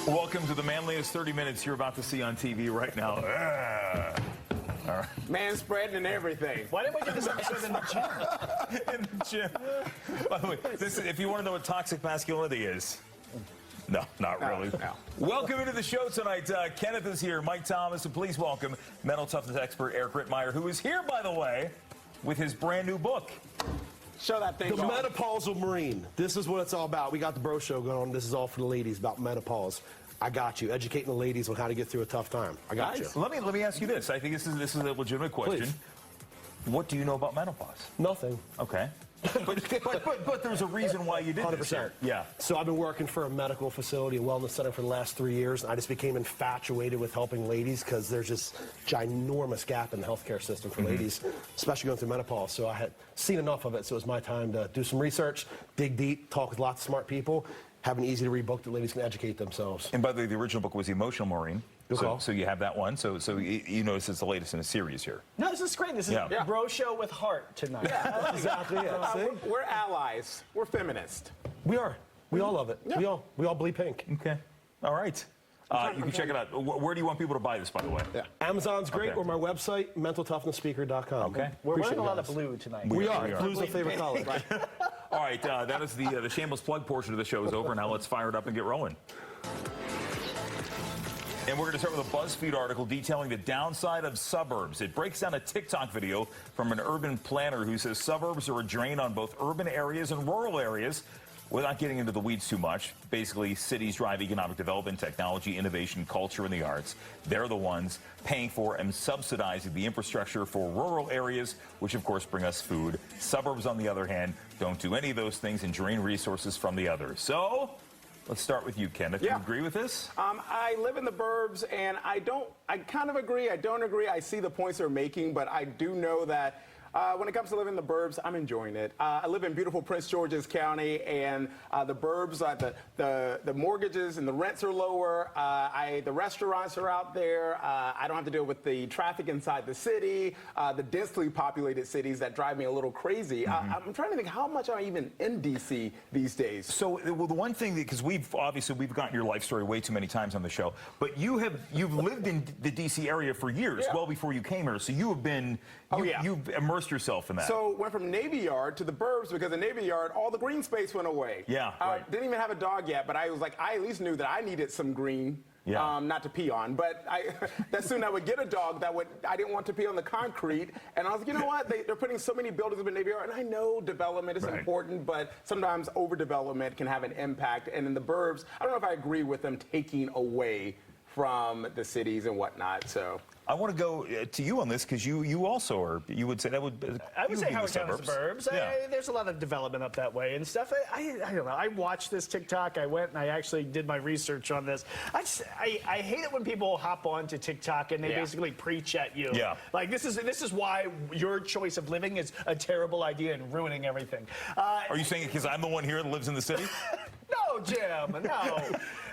Welcome to the manliest 30 minutes you're about to see on TV right now. All right. Man spreading and everything. Why didn't we do this episode in the gym? In the gym. By the way, this is, if you want to know what toxic masculinity is, no, not really. No. Welcome into the show tonight. Kenneth is here, Mike Thomas, and please welcome mental toughness expert Eric Rittmeyer, who is here, by the way, with his brand new book. Show that thing The off. Menopausal Marine. This is what it's all about. We got the bro show going on. This is all for the ladies about menopause. I got you. Educating the ladies on how to get through a tough time. I got you. Let me ask you this. I think this is a legitimate question. Please. What do you know about menopause? Nothing. Okay. But there's a reason why you did 100%. this here. Yeah. So I've been working for a medical facility, a wellness center for the last 3 years, and I just became infatuated with helping ladies because there's this ginormous gap in the healthcare system for ladies, especially going through menopause. So I had seen enough of it, so it was my time to do some research, dig deep, talk with lots of smart people, have an easy-to-read book that ladies can educate themselves. And by the way, the original book was The Emotional Marine. Good call. So you have that one. So you notice it's the latest in a series here. No, this is great. This is a bro show with heart tonight. Exactly. Yeah. See? We're allies. We're feminist. We are. We all love it. Yeah. We all bleed pink. Okay. All right. You can check it out. Where do you want people to buy this, by the way? Yeah. Amazon's great, Okay. or my website, mentaltoughnessspeaker.com. Okay. We're Appreciate wearing a you lot of guys. blue tonight. We are. We are. Blue's my favorite color. All right. That is the shameless plug portion of the show is over. Now let's fire it up and get rolling. And we're going to start with a BuzzFeed article detailing the downside of suburbs. It breaks down a TikTok video from an urban planner who says suburbs are a drain on both urban areas and rural areas. Without getting into the weeds too much, basically cities drive economic development, technology, innovation, culture, and the arts. They're the ones paying for and subsidizing the infrastructure for rural areas, which of course bring us food. Suburbs, on the other hand, don't do any of those things and drain resources from the others. So let's start with you, Kenneth. Do you agree with this? I live in the burbs, and I kind of agree. I don't agree. I see the points they're making, but I do know that when it comes to living in the burbs, I'm enjoying it. I live in beautiful Prince George's County, and the burbs, the mortgages and the rents are lower. The restaurants are out there. I don't have to deal with the traffic inside the city, the densely populated cities that drive me a little crazy. I'm trying to think how much am I even in D.C. these days. So, well, the one thing, because we've gotten your life story way too many times on the show, but you've lived in the D.C. area for years, well before you came here. So you have been, you've immersed yourself in that. So went from Navy Yard to the burbs because in Navy Yard, all the green space went away. Yeah, right. Didn't even have a dog yet, but I was like, I at least knew that I needed some green. Yeah. Not to pee on, but that soon I would get a dog I didn't want to pee on the concrete, and I was like, you know what, they're putting so many buildings up in Navy Yard, and I know development is important, but sometimes overdevelopment can have an impact, and in the burbs, I don't know if I agree with them taking away from the cities and whatnot, so. I want to go to you on this because you also are. You would say that would. I would say be Howard the County suburbs. Yeah. There's a lot of development up that way and stuff. I don't know. I watched this TikTok. I went and I actually did my research on this. I hate it when people hop onto TikTok and they basically preach at you. Yeah. Like this is why your choice of living is a terrible idea and ruining everything. Are you saying because I'm the one here that lives in the city? No, Jim, no.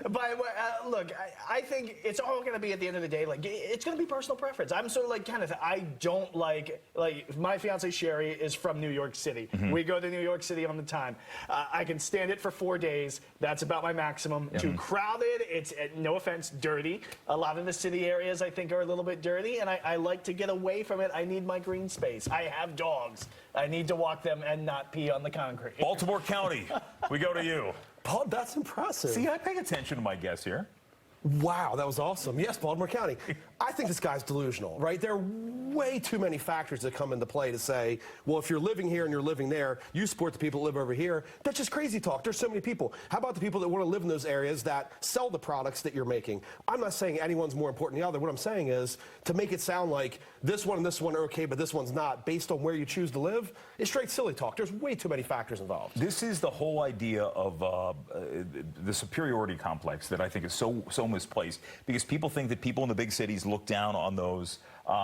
But look, I think it's all going to be at the end of the day, like, it's going to be personal preference. I'm sort of like Kenneth. I don't like my fiance Sherry is from New York City. We go to New York City all the time. I can stand it for 4 days. That's about my maximum. Too crowded. It's, no offense, dirty. A lot of the city areas I think are a little bit dirty, and I like to get away from it. I need my green space. I have dogs. I need to walk them and not pee on the concrete. Baltimore County, we go to you. Paul, that's impressive. See, I pay attention to my guests here. Wow, that was awesome. Yes, Baltimore County. I think this guy's delusional, right? There are way too many factors that come into play to say, well, if you're living here and you're living there, you support the people that live over here. That's just crazy talk. There's so many people. How about the people that want to live in those areas that sell the products that you're making? I'm not saying anyone's more important than the other. What I'm saying is to make it sound like this one and this one are okay, but this one's not, based on where you choose to live, is straight silly talk. There's way too many factors involved. This is the whole idea of the superiority complex that I think is so misplaced because people think that people in the big cities look down on those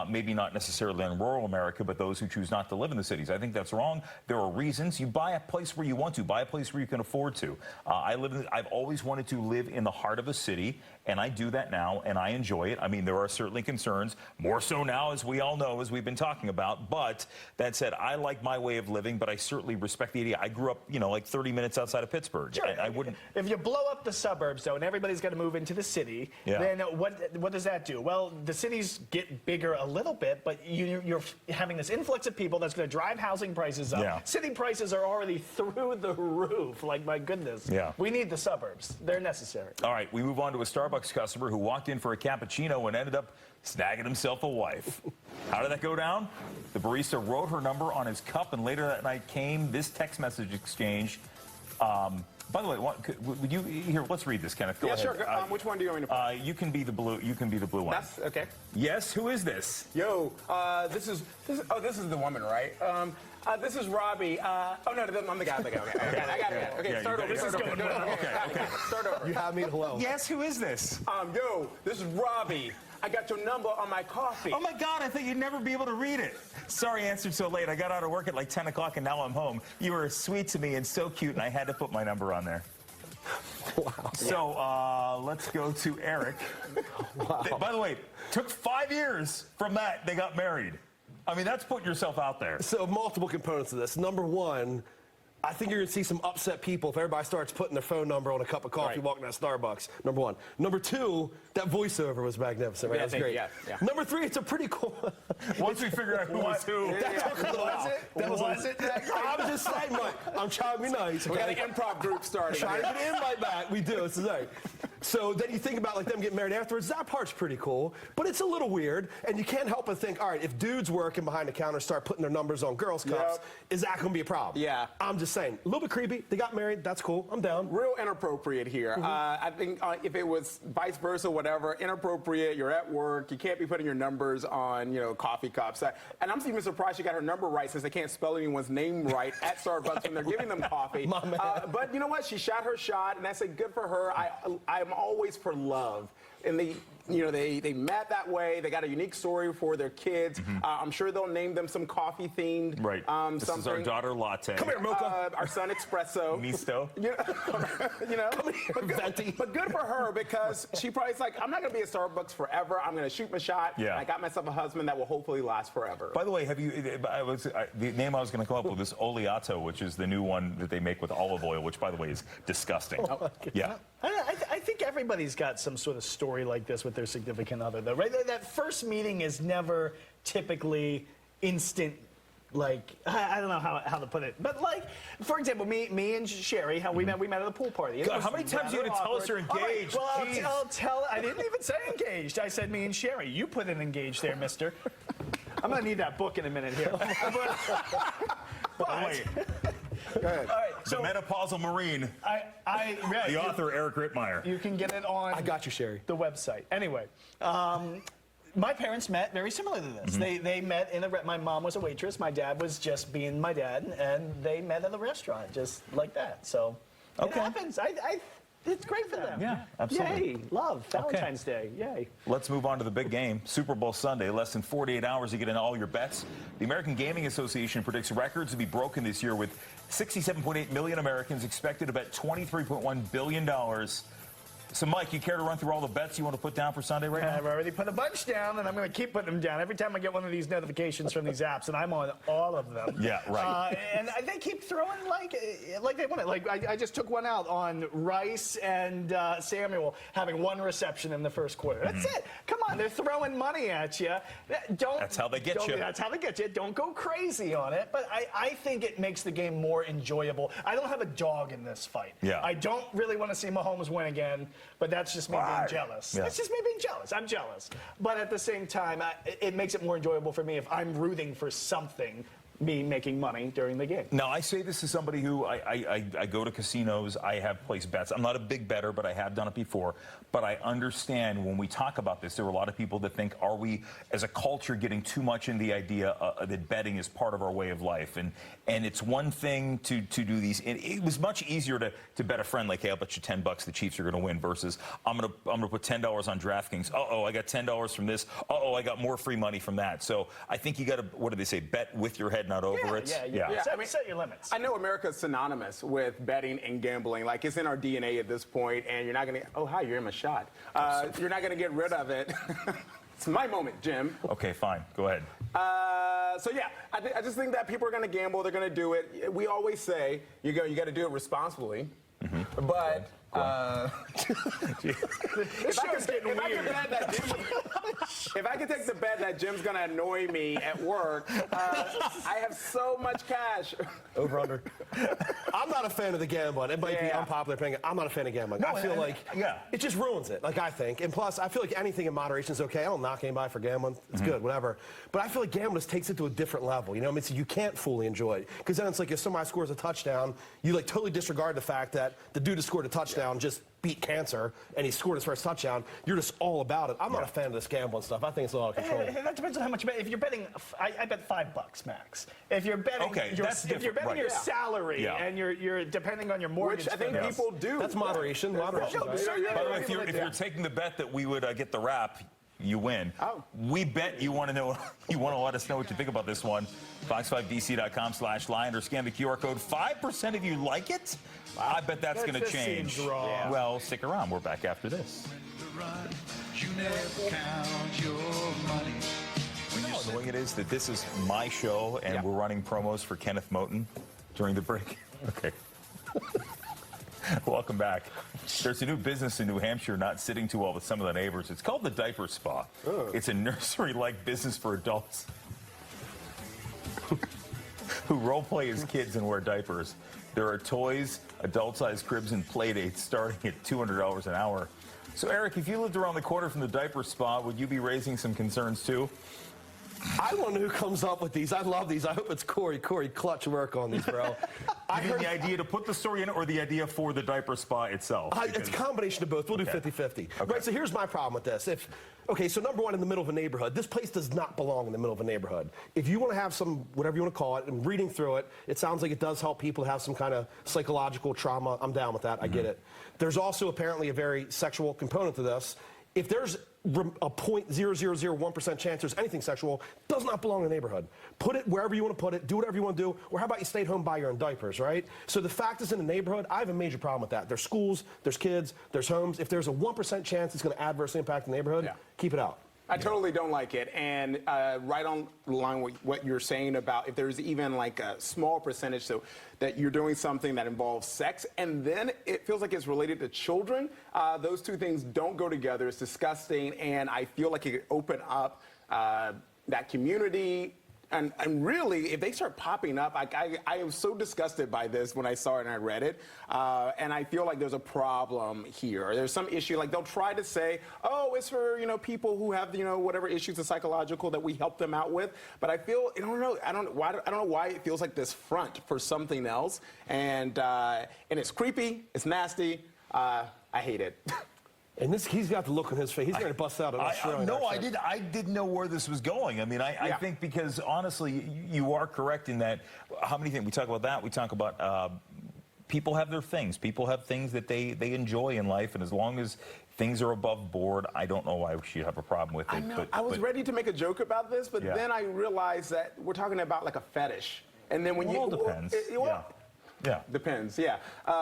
maybe not necessarily in rural America, but those who choose not to live in the cities. I think that's wrong. There are reasons. You buy a place where you want to, buy a place where you can afford to. I've always wanted to live in the heart of a city, and I do that now, and I enjoy it. I mean, there are certainly concerns, more so now, as we all know, as we've been talking about. But that said, I like my way of living, but I certainly respect the idea. I grew up, like 30 minutes outside of Pittsburgh. Sure. I wouldn't. If you blow up the suburbs, though, and everybody's going to move into the city, Yeah. then what does that do? Well, the cities get bigger a little bit, but you're having this influx of people that's going to drive housing prices up. Yeah. City prices are already through the roof. Like, my goodness. Yeah. We need the suburbs. They're necessary. All right, we move on to a Starbucks customer who walked in for a cappuccino and ended up snagging himself a wife. How did that go down? The barista wrote her number on his cup, and later that night came this text message exchange. By the way, would you here? Let's read this, Kenneth. Go Yeah, ahead. sure. Which one do you want me to play? You can be the blue. You can be the blue one. That's okay. Yes. Who is this? Yo, this is the woman, right? This is Robbie. Oh no, I'm the guy. Okay, I got it. Okay, Yeah, start over. Okay. Start over. You have me at hello. Yes. Who is this? Yo, this is Robbie. I got your number on my coffee. Oh my God! I thought you'd never be able to read it. Sorry, I answered so late. I got out of work at like 10 o'clock, and now I'm home. You were sweet to me and so cute, and I had to put my number on there. Wow. So let's go to Eric. Wow. By the way, took 5 years from that they got married. I mean, that's putting yourself out there. So multiple components of this. Number one, I think you're going to see some upset people if everybody starts putting their phone number on a cup of coffee Right. walking out of Starbucks. Number one. Number two, that voiceover was magnificent. Right? Yeah, That was great. yeah. Number three, it's a pretty cool. Once we figure out who was who. That took a little while. Was it that great? I'm just saying, Mike. I'm trying to be nice. We got Okay? an improv group starting. Trying to get in like that. We do. This is right. So then you think about like them getting married afterwards. That part's pretty cool, but it's a little weird. And you can't help but think, all right, if dudes working behind the counter start putting their numbers on girls' cups, Yep. is that going to be a problem? Yeah. I'm just saying, a little bit creepy. They got married. That's cool. I'm down. Real inappropriate here. I think if it was vice versa, whatever, inappropriate. You're at work. You can't be putting your numbers on, coffee cups. And I'm even surprised she got her number right, since they can't spell anyone's name right at Starbucks when they're giving them coffee. My man. But you know what? She shot her shot, and I say good for her. I'm always for love. And they met that way. They got a unique story for their kids. I'm sure they'll name them some coffee themed. Right. This is our daughter Latte. Come here, Mocha. Our son Espresso. Misto. Come here, Venti. but good for her, because she probably's like, I'm not going to be at Starbucks forever. I'm going to shoot my shot. Yeah. I got myself a husband that will hopefully last forever. By the way, have you? The name I was going to come up with is Oleato, which is the new one that they make with olive oil, which, by the way, is disgusting. Yeah. I think everybody's got some sort of story like this with their significant other, though, right? That first meeting is never typically instant. Like, I don't know how to put it, but like, for example, me and Sherry, how we met at a pool party. God, how many times you had to tell us you're engaged? All right, Jeez. well, I'll tell. I didn't even say engaged. I said me and Sherry. You put in engaged there, mister. I'm gonna need that book in a minute here. Wait. Go ahead. All right, The so Menopausal Marine. The author Eric Rittmeyer. You can get it on. I got you, Sherry. The website. Anyway, my parents met very similar to this. They met in my mom was a waitress. My dad was just being my dad, and they met at a restaurant just like that. So it happens. It's great for them. Yeah, absolutely. Yay, love, Valentine's Day, yay. Let's move on to the big game, Super Bowl Sunday. Less than 48 hours to get in all your bets. The American Gaming Association predicts records to be broken this year, with 67.8 million Americans expected to bet $23.1 billion. So, Mike, you care to run through all the bets you want to put down for Sunday right now? I've already put a bunch down, and I'm going to keep putting them down every time I get one of these notifications from these apps, and I'm on all of them. Yeah, right. And they keep throwing like they want it. Like I just took one out on Rice and Samuel having one reception in the first quarter. That's it. Come on, they're throwing money at you. That's how they get you. That's how they get you. Don't go crazy on it. But I think it makes the game more enjoyable. I don't have a dog in this fight. Yeah. I don't really want to see Mahomes win again. But that's just me being jealous. Yeah. That's just me being jealous. I'm jealous. But at the same time, it makes it more enjoyable for me if I'm rooting for something me making money during the game. Now, I say this as somebody who I go to casinos, I have placed bets. I'm not a big bettor, but I have done it before. But I understand when we talk about this, there are a lot of people that think, are we, as a culture, getting too much in the idea that betting is part of our way of life? And it's one thing to do these. It was much easier to bet a friend like, hey, I'll bet you $10 the Chiefs are going to win versus I'm gonna put $10 on DraftKings. Uh-oh, I got $10 from this. Uh-oh, I got more free money from that. So I think you got to, what do they say, bet with your head, not over it. Yeah. Set your limits. I know America's synonymous with betting and gambling. Like, it's in our DNA at this point, and you're not going to, oh, hi, you're in my shot. You're not going to get rid of it. It's my moment, Jim. Okay, fine. Go ahead. So, yeah, I just think that people are going to gamble. They're going to do it. We always say, you got to do it responsibly. Mm-hmm. But if I could take the bet that Jim's going to annoy me at work, I have so much cash. Over under. I'm not a fan of the gambling. It might be unpopular opinion. I'm not a fan of gambling. I feel like it just ruins it, like I think. And plus, I feel like anything in moderation is okay. I don't knock anybody for gambling. It's good, whatever. But I feel like gambling just takes it to a different level. You know what I mean? So you can't fully enjoy it. Because then it's like if somebody scores a touchdown, you like totally disregard the fact that the dude who scored a touchdown just beat cancer and he scored his first touchdown. You're just all about it. I'm not a fan of this gambling stuff. I think it's a lot of control. That depends on how much you bet. If you're betting, I bet $5 max. If you're betting, if you're betting your salary and you're depending on your mortgage, which I think people do. That's moderation. Moderation. By the way, if you're taking the bet that we would get the wrap, you win. Oh. We bet you want to know. You want to let us know what you think about this one. Fox5DC.com/line or scan the QR code. 5% of you like it. I bet that's going to change. Seems wrong. Yeah. Well, stick around. We're back after this. You never count your money. The way it is that this is my show and we're running promos for Kenneth Moton during the break. Okay. Welcome back. There's a new business in New Hampshire not sitting too well with some of the neighbors. It's called the Diaper Spa. Oh. It's a nursery-like business for adults who role-play as kids and wear diapers. There are toys, adult-sized cribs, and play dates starting at $200 an hour. So, Eric, if you lived around the corner from the Diaper Spa, would you be raising some concerns, too? I don't know who comes up with these. I love these. I hope it's Corey. Corey, clutch work on these, bro. I heard the idea to put the story in or the idea for the Diaper Spa itself? It's a combination of both. We'll do 50-50. Okay. Right, so here's my problem with this. So number one, in the middle of a neighborhood, this place does not belong in the middle of a neighborhood. If you want to have some, whatever you want to call it, and reading through it, it sounds like it does help people have some kind of psychological trauma. I'm down with that. I get it. There's also apparently a very sexual component to this. If there's a 0.0001% chance there's anything sexual, does not belong in the neighborhood. Put it wherever you want to put it, do whatever you want to do, or how about you stay at home, buy your own diapers, right? So the fact is in the neighborhood, I have a major problem with that. There's schools, there's kids, there's homes. If there's a 1% chance it's going to adversely impact the neighborhood, keep it out. I totally don't like it. And right on the line with what you're saying about if there's even like a small percentage so that you're doing something that involves sex and then it feels like it's related to children, those two things don't go together. It's disgusting. And I feel like it could open up that community. And really, if they start popping up, I am so disgusted by this when I saw it and I read it. And I feel like there's a problem here. There's some issue. Like they'll try to say, oh, it's for, people who have, whatever issues are psychological that we help them out with. But I feel, I don't know why it feels like this front for something else. And it's creepy. It's nasty. I hate it. And he's got the look on his face. He's going to bust out an Australian accent. I didn't know where this was going. I mean, I think because, honestly, you are correct in that how many things, we talk about that, we talk about people have their things. People have things that they enjoy in life, and as long as things are above board, I don't know why we should have a problem with it. I know. I was ready to make a joke about this, but then I realized that we're talking about like a fetish. And then when it depends. Yeah. Depends, yeah. I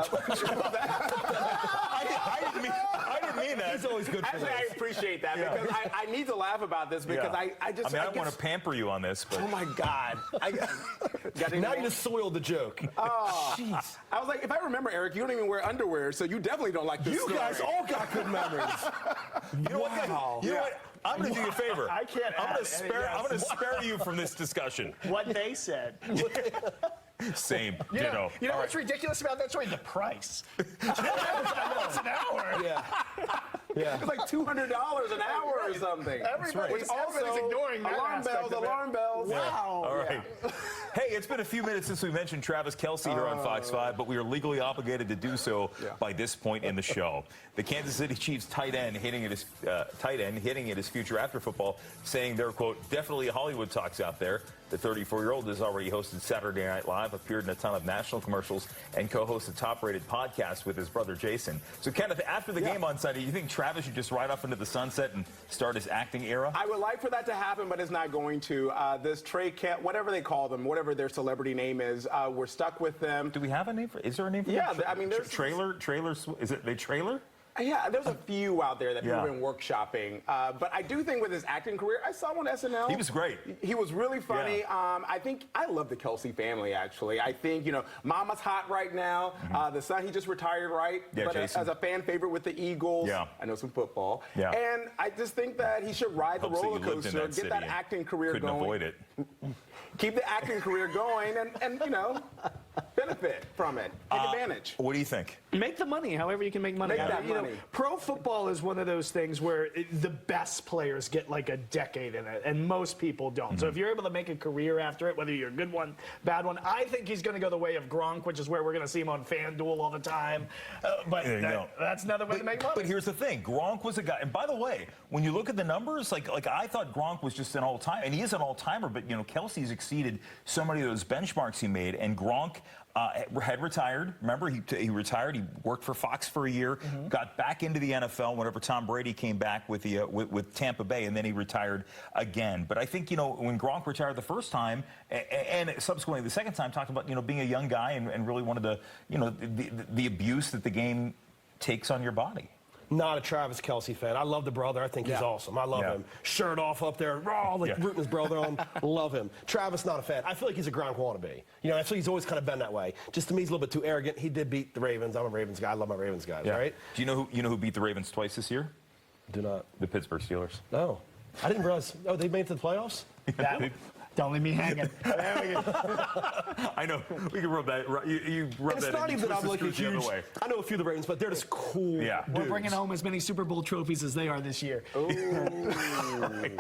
didn't mean that. He's always good for Actually, I appreciate that because I need to laugh about this because I don't want to pamper you on this, but... Oh, my God. Now you just soiled the joke. Oh, jeez. I was like, if I remember, Eric, you don't even wear underwear, so you definitely don't like this story. You guys all got good memories. You know what? I'm going to do you a favor. I can't I'm going to spare you from this discussion. What they said. Same. You know what's ridiculous about that story? The price. $12 an hour. Yeah. Yeah. It's like $200 an hour or something. Everybody's Also, ignoring that aspect of it. alarm bells. Wow. All right. Hey, it's been a few minutes since we mentioned Travis Kelce here on Fox 5, but we are legally obligated to do so by this point in the show. The Kansas City Chiefs tight end hitting at his future after football, saying there, quote, definitely Hollywood talks out there. The 34-year-old has already hosted Saturday Night Live, appeared in a ton of national commercials, and co-hosts a top-rated podcast with his brother Jason. So, Kenneth, after the game on Sunday, you think Travis should just ride off into the sunset and start his acting era? I would like for that to happen, but it's not going to. This Trey Camp, whatever they call them, whatever their celebrity name is, we're stuck with them. Do we have a name for? Is there a name for? Yeah, them? I mean, there's trailer. Is it the trailer? Yeah, there's a few out there that people have been workshopping. But I do think with his acting career, I saw him on SNL. He was great. He was really funny. Yeah. I love the Kelce family, actually. I think, Mama's hot right now. The son, he just retired, right? Yeah, but Jason. as a fan favorite with the Eagles. Yeah. I know some football. Yeah. And I just think that he should ride the Hopes that you roller lived in coaster, that get city that and acting career couldn't going. avoid it. Keep the acting career going and benefit from it. Take advantage. What do you think? Make the money however you can make money. Make that You know, money. pro football is one of those things where the best players get like a decade in it, and most people don't. So if you're able to make a career after it, whether you're a good one, bad one, I think he's going to go the way of Gronk, which is where we're going to see him on FanDuel all the time. But There you go. that's another way to make money. But here's the thing: Gronk was a guy. And by the way, when you look at the numbers, like I thought Gronk was just an all-time, and he is an all-timer. But Kelce's exceeded so many of those benchmarks he made, and Gronk had retired. Remember, he retired. He worked for Fox for a year, got back into the NFL whenever Tom Brady came back with the with Tampa Bay, and then he retired again. But I think when Gronk retired the first time, and subsequently the second time, talked about being a young guy and really wanted to the abuse that the game takes on your body. Not a Travis Kelce fan. I love the brother. I think he's awesome. I love him. Shirt off up there, raw, rooting his brother on. Love him. Travis, not a fan. I feel like he's a Gronk wannabe. I feel he's always kind of been that way. Just to me, he's a little bit too arrogant. He did beat the Ravens. I'm a Ravens guy. I love my Ravens guys, right? Do you know who beat the Ravens twice this year? Do not. The Pittsburgh Steelers. No. I didn't realize. Oh, they made it to the playoffs? Don't leave me hanging. There we go. I know. We can rub that. You rub It's that not in. even that I'm like a Twist the screws the huge. other way. I know a few of the Ravens, but they're just cool. Yeah. We're dudes. bringing home as many Super Bowl trophies as they are this year.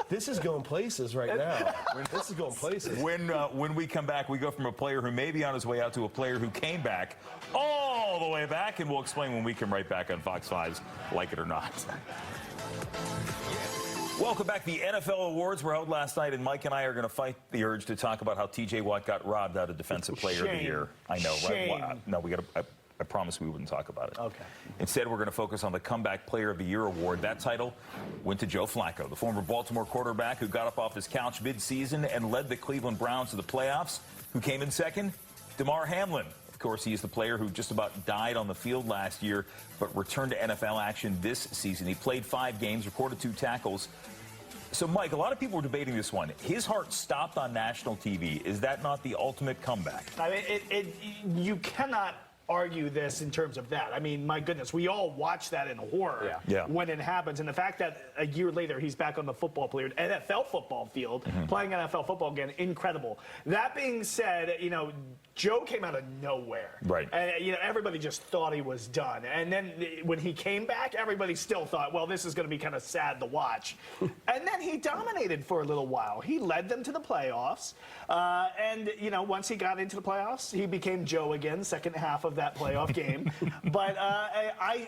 This is going places right now. This is going places. When we come back, we go from a player who may be on his way out to a player who came back all the way back, and we'll explain when we come right back on Fox 5's Like It or Not. Welcome back. The NFL awards were held last night, and Mike and I are going to fight the urge to talk about how T.J. Watt got robbed out of Defensive Player of the Year. I know, Shame. right? No, we got to. I promised we wouldn't talk about it. Okay. Instead, we're going to focus on the Comeback Player of the Year award. That title went to Joe Flacco, the former Baltimore quarterback who got up off his couch mid-season and led the Cleveland Browns to the playoffs. Who came in second? Damar Hamlin. Of course, he is the player who just about died on the field last year, but returned to NFL action this season. He played 5 games, recorded 2 tackles. So, Mike, a lot of people were debating this one. His heart stopped on national TV. Is that not the ultimate comeback? I mean, you cannot argue this in terms of that. I mean, my goodness, we all watch that in horror when it happens. And the fact that a year later he's back on the NFL football field, playing NFL football again, incredible. That being said, Joe came out of nowhere. Right. And, everybody just thought he was done. And then when he came back, everybody still thought, well, this is going to be kind of sad to watch. And then he dominated for a little while. He led them to the playoffs. And, once he got into the playoffs, he became Joe again, second half of that playoff game. But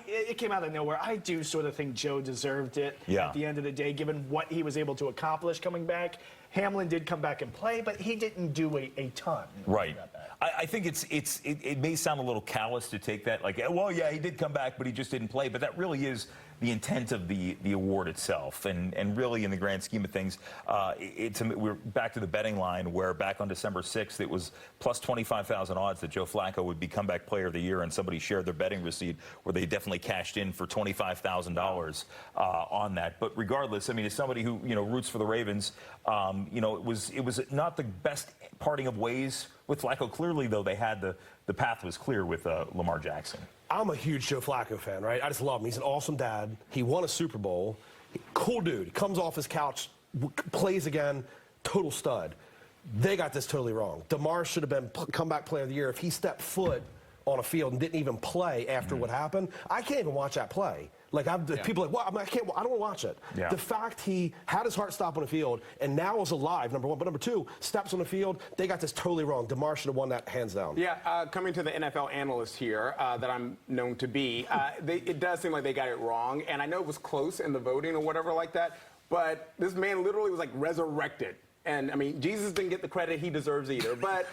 it came out of nowhere. I do sort of think Joe deserved it at the end of the day, given what he was able to accomplish coming back. Hamlin did come back and play, but he didn't do a ton. Right. I think it may sound a little callous to take that, like, well, yeah, he did come back, but he just didn't play. But that really is the intent of the award itself. And really, in the grand scheme of things, we're back to the betting line where back on December 6th, it was plus 25,000 odds that Joe Flacco would be Comeback Player of the Year, and somebody shared their betting receipt where they definitely cashed in for $25,000 on that. But regardless, I mean, as somebody who roots for the Ravens, it was not the best parting of ways with Flacco. Clearly, though, they had the path was clear with Lamar Jackson. I'm a huge Joe Flacco fan, right? I just love him. He's an awesome dad. He won a Super Bowl. Cool dude. He comes off his couch, plays again, total stud. They got this totally wrong. Damar should have been Comeback Player of the Year. If he stepped foot on a field and didn't even play after what happened, I can't even watch that play. Like, people are like, well, I don't want to watch it. Yeah. The fact he had his heart stop on the field and now is alive, number one. But number two, steps on the field, they got this totally wrong. DeMar should have won that hands down. Yeah, coming to the NFL analyst here that I'm known to be, it does seem like they got it wrong. And I know it was close in the voting or whatever like that, but this man literally was like resurrected. And I mean, Jesus didn't get the credit he deserves either. But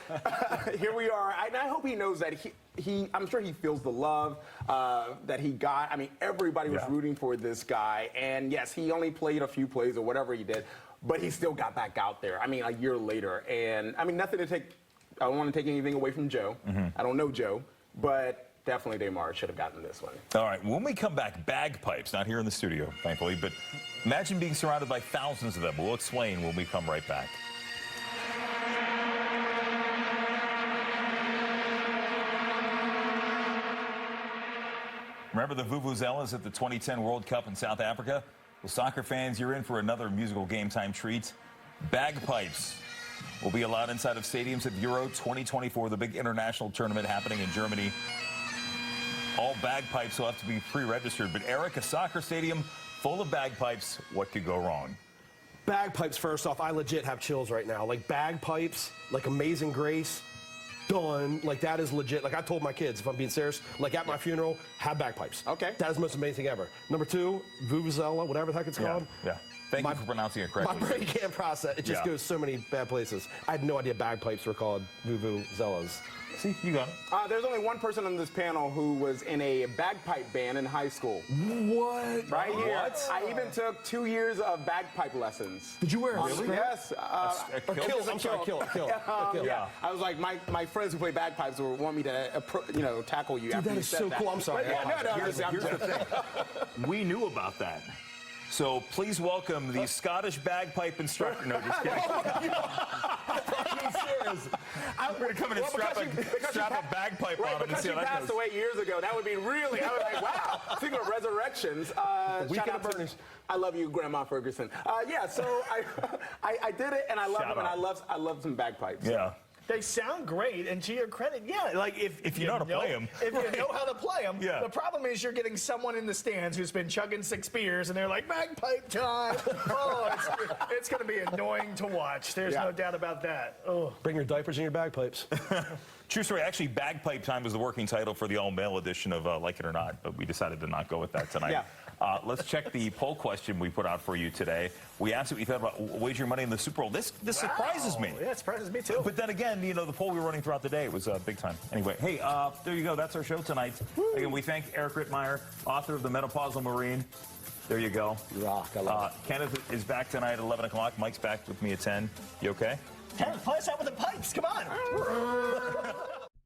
here we are. And I hope he knows that I'm sure he feels the love that he got. I mean, everybody was rooting for this guy. And yes, he only played a few plays or whatever he did, but he still got back out there. I mean, a year later. And I mean, I don't want to take anything away from Joe. I don't know Joe, but definitely DeMar should have gotten this one. All right, when we come back, bagpipes, not here in the studio, thankfully, but imagine being surrounded by thousands of them. We'll explain when we come right back. Remember the Vuvuzelas at the 2010 World Cup in South Africa? Well, soccer fans, you're in for another musical game time treat. Bagpipes will be allowed inside of stadiums at Euro 2024, the big international tournament happening in Germany. All bagpipes will have to be pre-registered. But Eric, a soccer stadium full of bagpipes, what could go wrong? Bagpipes, first off, I legit have chills right now. Like, bagpipes, like Amazing Grace, done. Like, that is legit. Like, I told my kids, if I'm being serious, like at my funeral, have bagpipes. Okay. That is the most amazing thing ever. Number two, Vuvuzela, whatever the heck it's called. Yeah. Thank you for pronouncing it correctly. My brain can't process. It just goes so many bad places. I had no idea bagpipes were called Vuvuzelas. See, you got it. There's only one person on this panel who was in a bagpipe band in high school. What? Right here. What? I even took 2 years of bagpipe lessons. Did you wear a skirt? Yes. Or kilt? I'm sorry, kilt. Yeah. I was like, my friends who play bagpipes would want me to, tackle you after That you is said so that. cool. I'm sorry. Here's the thing. We knew about that. So please welcome the Scottish bagpipe instructor. No, just kidding. We're going to come in and strap a bagpipe on him and Because see she how that passed goes. away years ago, that would be really, I was like, wow. Speaking of resurrections, shout out to, I love you, Grandma Ferguson. So I did it, and I love them, and I love some bagpipes. Yeah. They sound great, and to your credit, like if you know how to play 'em. If you know how to play them. Yeah. The problem is you're getting someone in the stands who's been chugging 6 beers, and they're like, bagpipe time. Oh, it's going to be annoying to watch. There's no doubt about that. Oh. Bring your diapers and your bagpipes. True story. Actually, Bagpipe Time was the working title for the all-male edition of Like It or Not, but we decided to not go with that tonight. Let's check the poll question we put out for you today. We asked what you thought about wagering money in the Super Bowl. This surprises me. Yeah, it surprises me too. But then again, the poll we were running throughout the day was big time. Anyway, hey, there you go. That's our show tonight. Again, we thank Eric Rittmeyer, author of The Menopausal Marine. There you go. You rock. I love it. Kenneth is back tonight at 11 o'clock. Mike's back with me at 10. You okay? Hey, play us out with the pipes. Come on.